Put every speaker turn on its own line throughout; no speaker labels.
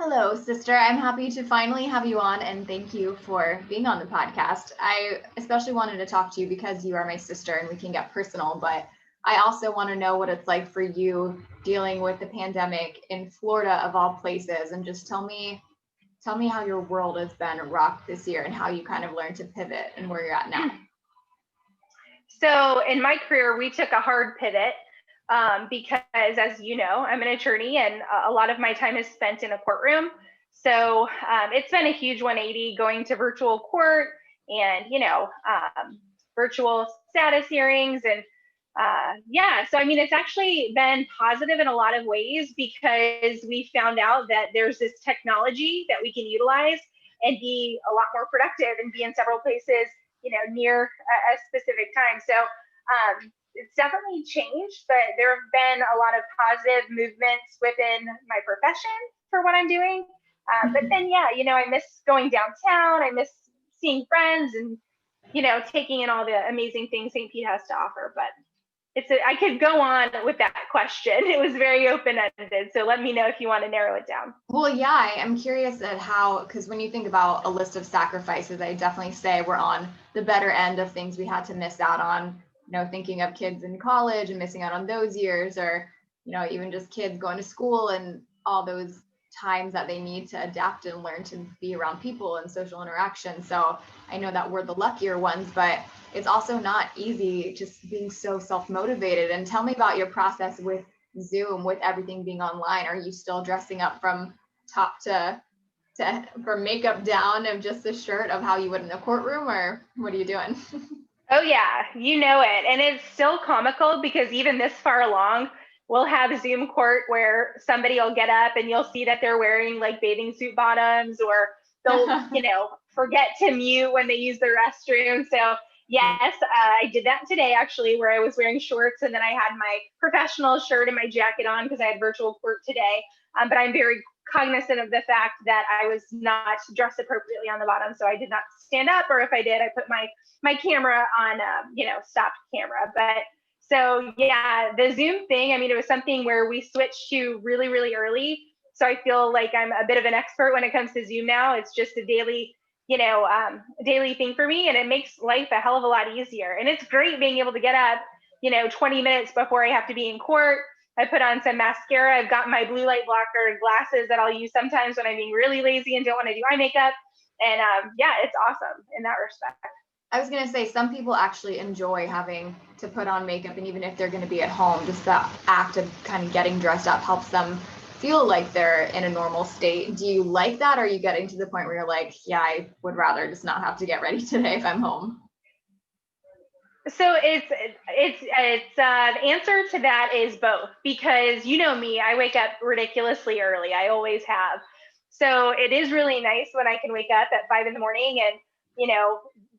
Hello, sister. I'm happy to finally have you on and thank you for being on the podcast. I especially wanted to talk to you because you are my sister and we can get personal, but I also want to know what it's like for you dealing with the pandemic in Florida of all places, and just tell me how your world has been rocked this year and how you kind of learned to pivot and where you're at now.
So in my career, we took a hard pivot because, as you know, I'm an attorney and a lot of my time is spent in a courtroom. So it's been a huge 180 going to virtual court and, virtual status hearings. And so I mean, it's actually been positive in a lot of ways because we found out that there's this technology that we can utilize and be a lot more productive and be in several places near a specific time. So it's definitely changed, but there have been a lot of positive movements within my profession for what I'm doing. But then, I miss going downtown. I miss seeing friends and, taking in all the amazing things St. Pete has to offer. But I could go on with that question. It was very open-ended. So let me know if you want to narrow it down.
Well, yeah, I'm curious at how, because when you think about a list of sacrifices, I definitely say we're on the better end of things we had to miss out on, thinking of kids in college and missing out on those years, or, even just kids going to school and all those times that they need to adapt and learn to be around people and social interaction. So I know that we're the luckier ones, but it's also not easy just being so self-motivated. And tell me about your process with Zoom, with everything being online. Are you still dressing up from top to from makeup down of just the shirt of how you would in a courtroom, or what are you doing?
Oh yeah, you know it. And it's still comical because even this far along, we'll have Zoom court where somebody will get up and you'll see that they're wearing like bathing suit bottoms, or they'll, forget to mute when they use the restroom. So yes, I did that today actually, where I was wearing shorts and then I had my professional shirt and my jacket on because I had virtual court today. But I'm very cognizant of the fact that I was not dressed appropriately on the bottom. So I did not stand up, or if I did, I put my camera on, stopped camera. But so yeah, the Zoom thing, I mean, it was something where we switched to really, really early. So I feel like I'm a bit of an expert when it comes to Zoom now. It's just a daily, daily thing for me, and it makes life a hell of a lot easier. And it's great being able to get up, 20 minutes before I have to be in court. I put on some mascara. I've got my blue light blocker glasses that I'll use sometimes when I'm being really lazy and don't want to do eye makeup. And it's awesome in that respect.
I was going to say, some people actually enjoy having to put on makeup, and even if they're going to be at home, just the act of kind of getting dressed up helps them feel like they're in a normal state. Do you like that? Or are you getting to the point where you're like, yeah, I would rather just not have to get ready today if I'm home?
So the answer to that is both, because you know me, I wake up ridiculously early. I always have. So it is really nice when I can wake up at 5 in the morning and,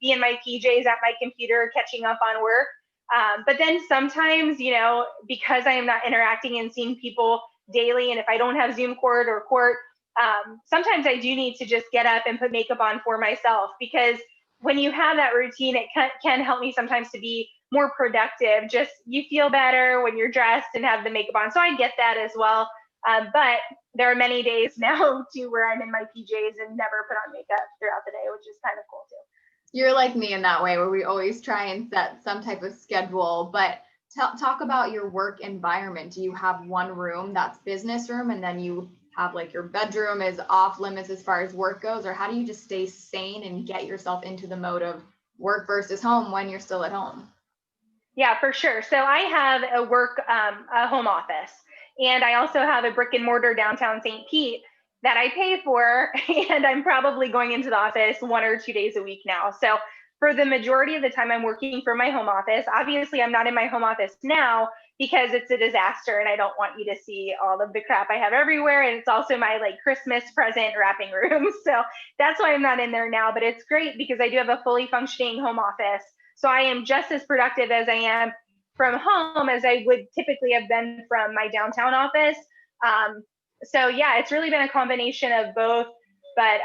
be in my PJs at my computer catching up on work. But then sometimes, because I am not interacting and seeing people daily, and if I don't have Zoom court or court, sometimes I do need to just get up and put makeup on for myself, because when you have that routine, it can help me sometimes to be more productive. Just you feel better when you're dressed and have the makeup on. So I get that as well. But there are many days now too where I'm in my PJs and never put on makeup throughout the day, which is kind of cool too.
You're like me in that way, where we always try and set some type of schedule. But talk about your work environment. Do you have one room that's business room, and then you have like your bedroom is off limits as far as work goes, or how do you just stay sane and get yourself into the mode of work versus home when you're still at home?
Yeah, for sure. So I have a home office, and I also have a brick and mortar downtown St. Pete that I pay for, and I'm probably going into the office 1 or 2 days a week now. So for the majority of the time, I'm working from my home office. Obviously, I'm not in my home office now because it's a disaster, and I don't want you to see all of the crap I have everywhere. And it's also my like Christmas present wrapping room. So that's why I'm not in there now. But it's great because I do have a fully functioning home office. So I am just as productive as I am from home as I would typically have been from my downtown office. So yeah, it's really been a combination of both. But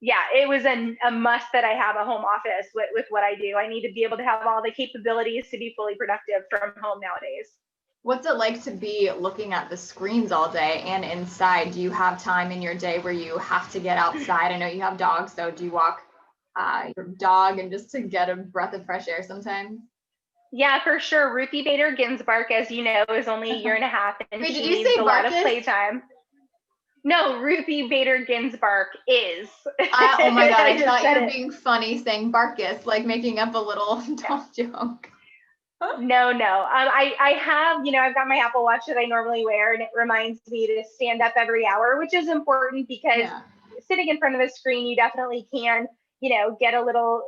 it was a must that I have a home office with what I do. I need to be able to have all the capabilities to be fully productive from home nowadays.
What's it like to be looking at the screens all day and inside? Do you have time in your day where you have to get outside? I know you have dogs, so do you walk your dog and just to get a breath of fresh air sometimes?
Yeah, for sure. Ruthie Bader Ginsburg, as you know, is only a year and a half and
Wait, did
she
you
needs
say
a lot of
Barkus?
playtime. No, Ruthie Bader Ginsburg is.
Oh my God,
I
I
just
thought you
said
were
it.
being funny saying Barkus, like making up a little dog joke.
No, no. I have, I've got my Apple Watch that I normally wear, and it reminds me to stand up every hour, which is important because
Yeah.
sitting in front of the screen, you definitely can, get a little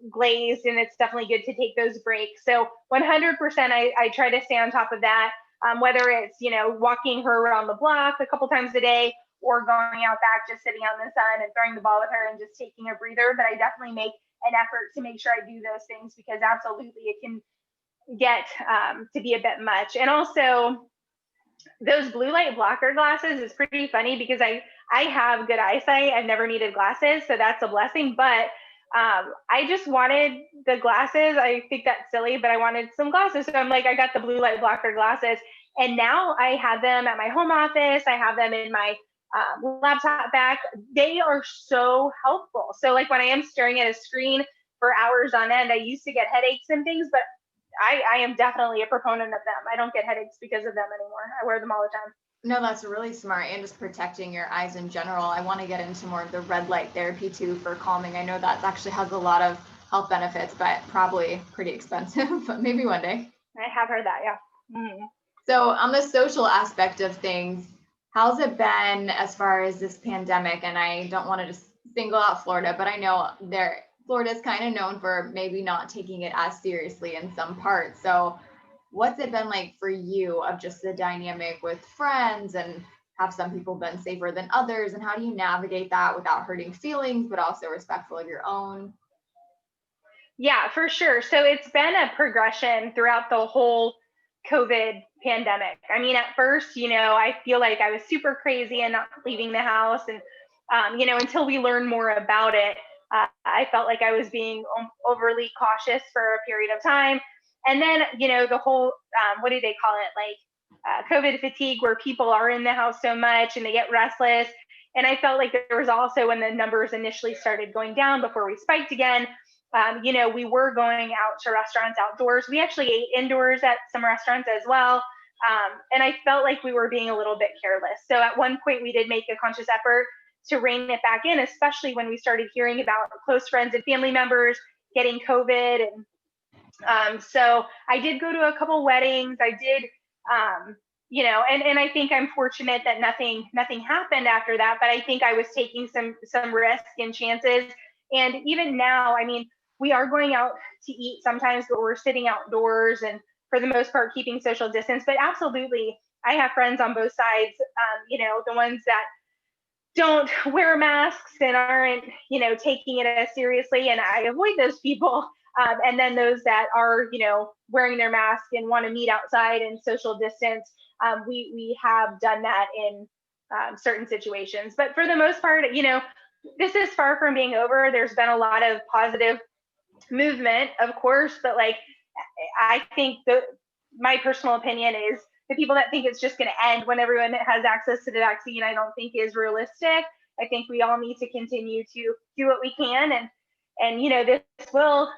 glazed, and it's definitely good to take those breaks. So 100%, I try to stay on top of that, whether it's, walking her around the block a couple times a day or going out back, just sitting out in the sun and throwing the ball with her and just taking a breather. But I definitely make an effort to make sure I do those things because absolutely it can get to be a bit much. And also, those blue light blocker glasses is pretty funny because I have good eyesight. I've never needed glasses, so that's a blessing. But I just wanted the glasses. I think that's silly, but I wanted some glasses. So I'm like, I got the blue light blocker glasses, and now I have them at my home office. I have them in my laptop bag. They are so helpful. So like when I am staring at a screen for hours on end, I used to get headaches and things, but I am definitely a proponent of them. I don't get headaches because of them anymore. I wear them all the time.
No, that's really smart, and just protecting your eyes in general. I want to get into more of the red light therapy too for calming. I know that actually has a lot of health benefits, but probably pretty expensive, but maybe one day.
I have heard that, yeah. Mm.
So on the social aspect of things, how's it been as far as this pandemic? And I don't want to just single out Florida, but I know Florida is kind of known for maybe not taking it as seriously in some parts. So what's it been like for you of just the dynamic with friends, and have some people been safer than others, and how do you navigate that without hurting feelings but also respectful of your own?
Yeah, for sure. So it's been a progression throughout the whole COVID pandemic. I mean, at first, I feel like I was super crazy and not leaving the house. And, until we learned more about it, I felt like I was being overly cautious for a period of time. And then, the whole, what do they call it? Like COVID fatigue, where people are in the house so much and they get restless. And I felt like there was also when the numbers initially started going down before we spiked again, we were going out to restaurants outdoors. We actually ate indoors at some restaurants as well. And I felt like we were being a little bit careless. So at one point, we did make a conscious effort to rein it back in, especially when we started hearing about close friends and family members getting COVID. And so I did go to a couple weddings. I did, and I think I'm fortunate that nothing happened after that. But I think I was taking some risk and chances. And even now, I mean, we are going out to eat sometimes, but we're sitting outdoors and for the most part keeping social distance. But absolutely, I have friends on both sides. The ones that don't wear masks and aren't, taking it as seriously. And I avoid those people. And then those that are, wearing their mask and want to meet outside and social distance. We have done that in certain situations. But for the most part, this is far from being over. There's been a lot of positive movement, of course, but like I think my personal opinion is the people that think it's just going to end when everyone has access to the vaccine, I don't think is realistic. I think we all need to continue to do what we can, and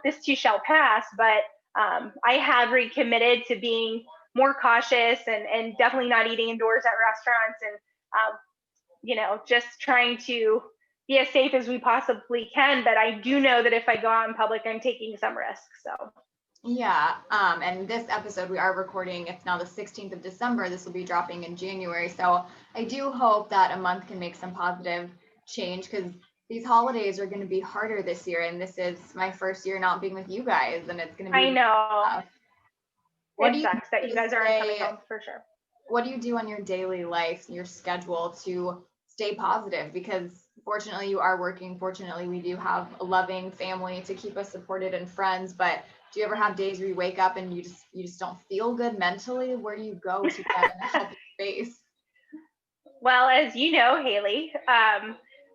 this too shall pass. But I have recommitted to being more cautious and definitely not eating indoors at restaurants, and just trying to be as safe as we possibly can. But I do know that if I go out in public, I'm taking some risks. So
Yeah, and this episode we are recording, it's now the 16th of December. This will be dropping in January. So I do hope that a month can make some positive change, because these holidays are going to be harder this year. And this is my first year not being with you guys, and it's going to be
I know
tough. What do
it
you
sucks that you guys aren't coming home for sure.
what do you do on your daily life, your schedule to stay positive? Because fortunately you are working. Fortunately, we do have a loving family to keep us supported and friends. But do you ever have days where you wake up and you just don't feel good mentally? Where do you go to get in a healthy space?
Well, as you know, Haley,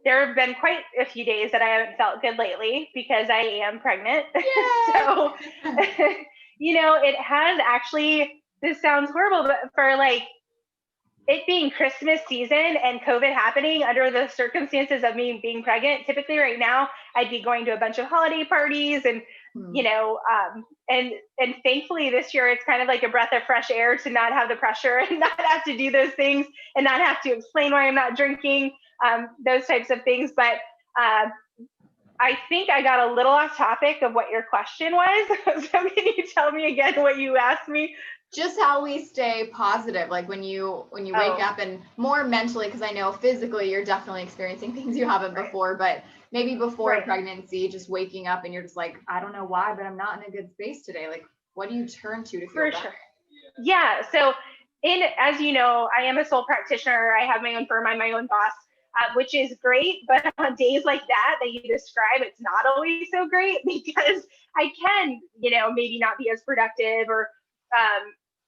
there have been quite a few days that I haven't felt good lately because I am pregnant. So, it has actually, this sounds horrible, but for like it being Christmas season and COVID happening under the circumstances of me being pregnant, typically right now I'd be going to a bunch of holiday parties and and thankfully this year it's kind of like a breath of fresh air to not have the pressure and not have to do those things and not have to explain why I'm not drinking, those types of things. But I think I got a little off topic of what your question was. So can you tell me again what you asked me?
Just how we stay positive, like when you wake up, and more mentally, because I know physically you're definitely experiencing things you haven't before, but maybe before pregnancy, just waking up and you're just like, I don't know why, but I'm not in a good space today. Like, what do you turn to feel better?
Sure. Yeah. So as you know, I am a sole practitioner. I have my own firm. I'm my own boss, which is great. But on days like that you describe, it's not always so great because I can, maybe not be as productive, or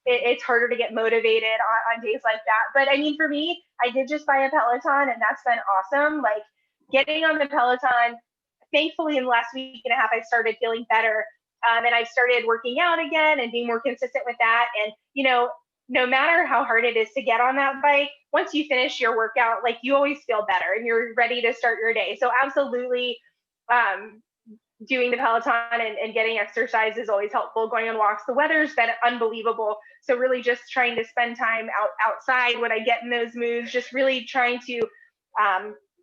it's harder to get motivated on days like that. But I mean, for me, I did just buy a Peloton, and that's been awesome. Like getting on the Peloton, thankfully in the last week and a half, I started feeling better. And I've started working out again and being more consistent with that. And, no matter how hard it is to get on that bike, once you finish your workout, like you always feel better and you're ready to start your day. So absolutely, doing the Peloton and getting exercise is always helpful. Going on walks. The weather's been unbelievable. So really just trying to spend time outside when I get in those moods, just really trying to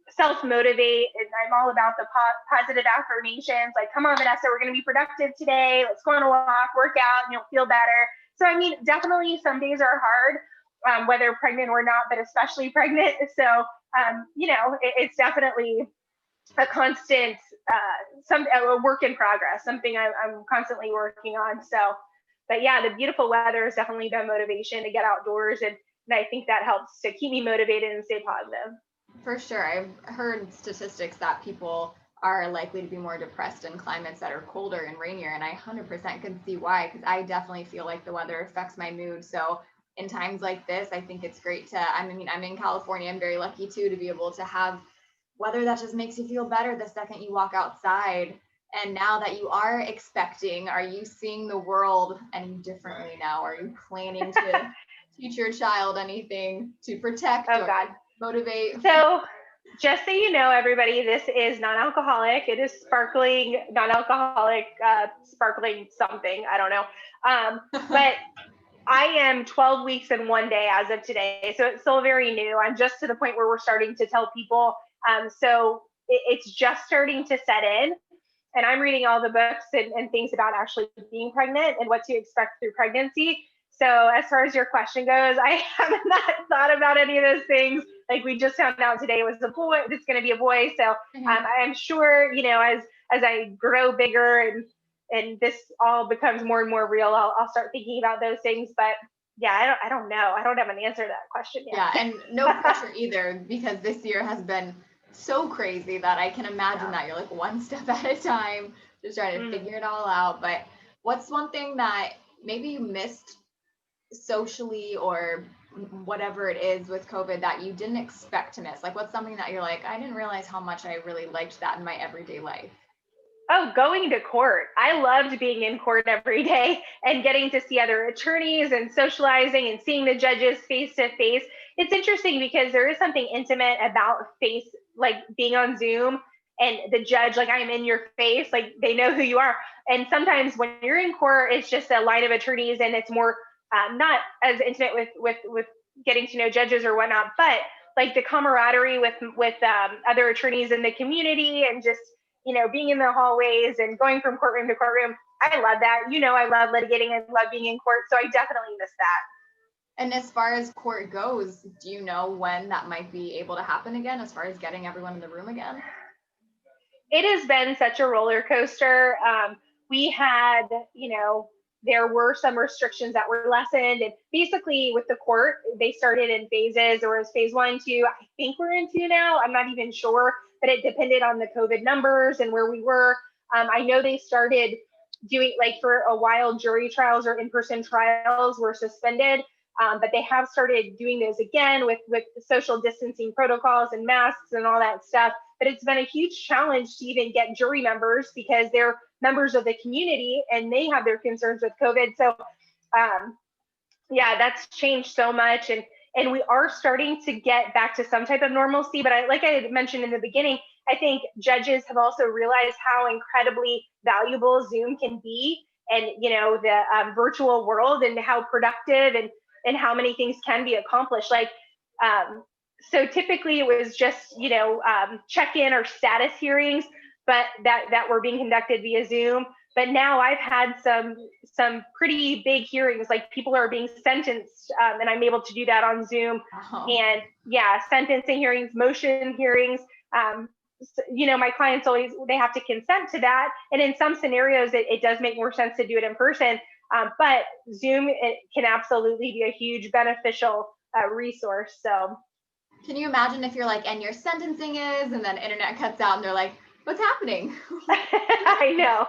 self-motivate. And I'm all about the positive affirmations. Like, come on, Vanessa, we're going to be productive today. Let's go on a walk, work out, and you'll feel better. So, I mean, definitely some days are hard, whether pregnant or not, but especially pregnant. So, it's definitely a constant, a work in progress, something I'm constantly working on. So, but yeah, the beautiful weather has definitely been motivation to get outdoors. And I think that helps to keep me motivated and stay positive.
For sure. I've heard statistics that people are likely to be more depressed in climates that are colder and rainier. And I 100% can see why, because I definitely feel like the weather affects my mood. So in times like this, I think it's great I'm in California. I'm very lucky too to be able to have weather that just makes you feel better the second you walk outside. And now that you are expecting, are you seeing the world any differently now? Are you planning to teach your child anything to protect or motivate?
So just so you know, everybody, this is non-alcoholic. It is sparkling, non-alcoholic, sparkling something. I don't know. But I am 12 weeks and 1 day as of today. So it's still very new. I'm just to the point where we're starting to tell people. So it's just starting to set in. And I'm reading all the books and things about actually being pregnant and what to expect through pregnancy. So as far as your question goes, I have not thought about any of those things. Like we just found out today it was a boy, it's going to be a boy. So I'm sure, as I grow bigger and this all becomes more and more real, I'll start thinking about those things. But yeah, I don't know. I don't have an answer to that question yet.
Yeah, and no pressure either, because this year has been so crazy that I can imagine that you're like one step at a time, just trying to figure it all out. But what's one thing that maybe you missed socially or whatever it is with COVID that you didn't expect to miss? Like what's something that you're like, I didn't realize how much I really liked that in my everyday life?
Oh, going to court. I loved being in court every day and getting to see other attorneys and socializing and seeing the judges face to face. It's interesting because there is something intimate about like being on Zoom and the judge, like I'm in your face, like they know who you are. And sometimes when you're in court, it's just a line of attorneys and it's more not as intimate with getting to know judges or whatnot, but like the camaraderie with other attorneys in the community and just, being in the hallways and going from courtroom to courtroom. I love that. I love litigating and love being in court. So I definitely miss that.
And as far as court goes, do you know when that might be able to happen again, as far as getting everyone in the room again?
It has been such a roller coaster. We had, there were some restrictions that were lessened. And basically with the court, they started in phases. There was phase 1, 2. I think we're in 2 now. I'm not even sure, but it depended on the COVID numbers and where we were. I know they started doing, like for a while, jury trials or in-person trials were suspended. But they have started doing those again with social distancing protocols and masks and all that stuff. But it's been a huge challenge to even get jury members because they're members of the community and they have their concerns with COVID. So Yeah, that's changed so much. And we are starting to get back to some type of normalcy. But like I had mentioned in the beginning, I think judges have also realized how incredibly valuable Zoom can be, and the virtual world, and how productive and how many things can be accomplished. Like, um, so typically it was just check-in or status hearings, but that were being conducted via Zoom. But now I've had some pretty big hearings, like people are being sentenced, and I'm able to do that on Zoom.
Wow.
And yeah, sentencing hearings, motion hearings. My clients always, they have to consent to that, and in some scenarios it does make more sense to do it in person. But Zoom, it can absolutely be a huge beneficial resource. So
Can you imagine if you're like, and your sentencing is, and then internet cuts out and they're like, what's happening?
I know.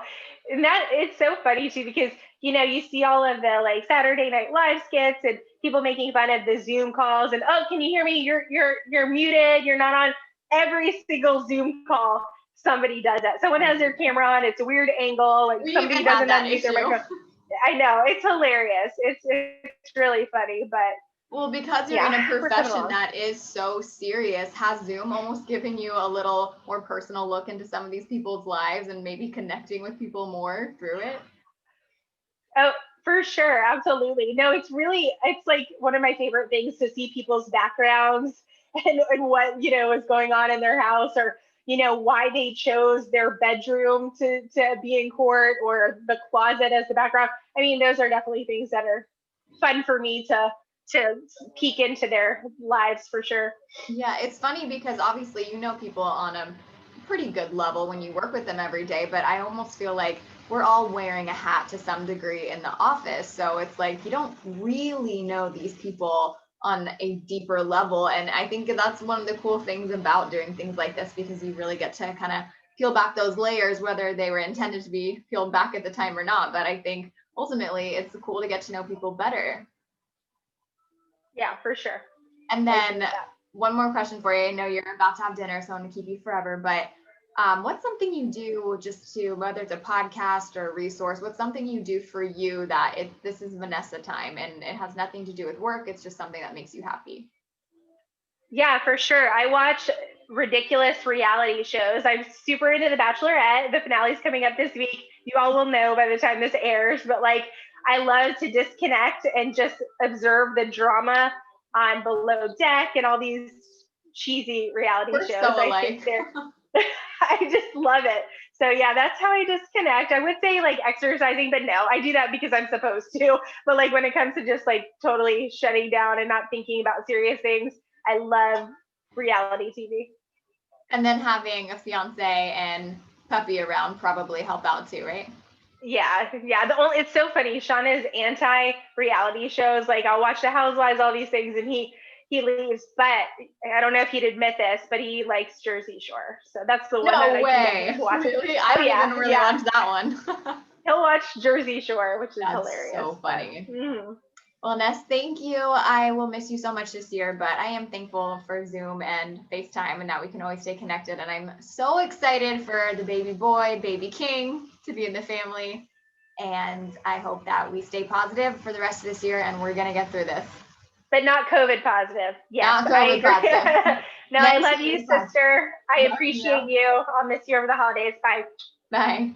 And that it's so funny too, because you see all of the like Saturday Night Live skits and people making fun of the Zoom calls, and oh, can you hear me? You're muted, you're not on. Every single Zoom call, somebody does that. Someone has their camera on, it's a weird angle, like
We
somebody
even had
doesn't
that
unmute their
issue.
microphone. I know, it's hilarious. It's really funny, but
Well, because you're in
yeah,
a
we're coming
profession
along.
that is so serious, has Zoom almost given you a little more personal look into some of these people's lives and maybe connecting with people more through it?
Oh, for sure. Absolutely. No, it's like one of my favorite things to see people's backgrounds and what, is going on in their house, or, why they chose their bedroom to be in court, or the closet as the background. I mean, those are definitely things that are fun for me to peek into their lives for sure.
Yeah, it's funny because obviously you know people on a pretty good level when you work with them every day, but I almost feel like we're all wearing a hat to some degree in the office. So it's like you don't really know these people on a deeper level. And I think that's one of the cool things about doing things like this, because you really get to kind of peel back those layers, whether they were intended to be peeled back at the time or not. But I think ultimately it's cool to get to know people better.
Yeah, for sure.
And
I agree
then
with that.
one more question for you. I know you're about to have dinner, so I'm going to keep you forever. But what's something you do just to, whether it's a podcast or a resource, what's something you do for you that this is Vanessa time and it has nothing to do with work? It's just something that makes you happy.
Yeah, for sure. I watch ridiculous reality shows. I'm super into The Bachelorette. The finale's coming up this week. You all will know by the time this airs, but like, I love to disconnect and just observe the drama on Below Deck and all these cheesy reality
We're
shows.
so
I think
alike.
I just love it. So yeah, that's how I disconnect. I would say like exercising, but no, I do that because I'm supposed to. But like when it comes to just like totally shutting down and not thinking about serious things, I love reality TV.
And then having a fiance and puppy around probably help out too, right?
Yeah, yeah. It's so funny. Sean is anti reality shows. Like I'll watch The Housewives, all these things, and he leaves. But I don't know if he'd admit this, but he likes Jersey Shore. So that's the one that
No
I can get him
way.
to watch.
Really? I
Oh
don't even
yeah,
really
yeah.
watch that one.
He'll watch Jersey Shore, which is
That's
hilarious.
so
But
funny. Well, Ness, thank you. I will miss you so much this year, but I am thankful for Zoom and FaceTime and that we can always stay connected. And I'm so excited for the baby boy, baby king, to be in the family. And I hope that we stay positive for the rest of this year and we're going to get through this.
not COVID positive. Yes,
Not
I
COVID positive.
agree. No, I love you,
1985.
sister. I
Love
appreciate
you.
you on this year of the holidays. Bye.
Bye.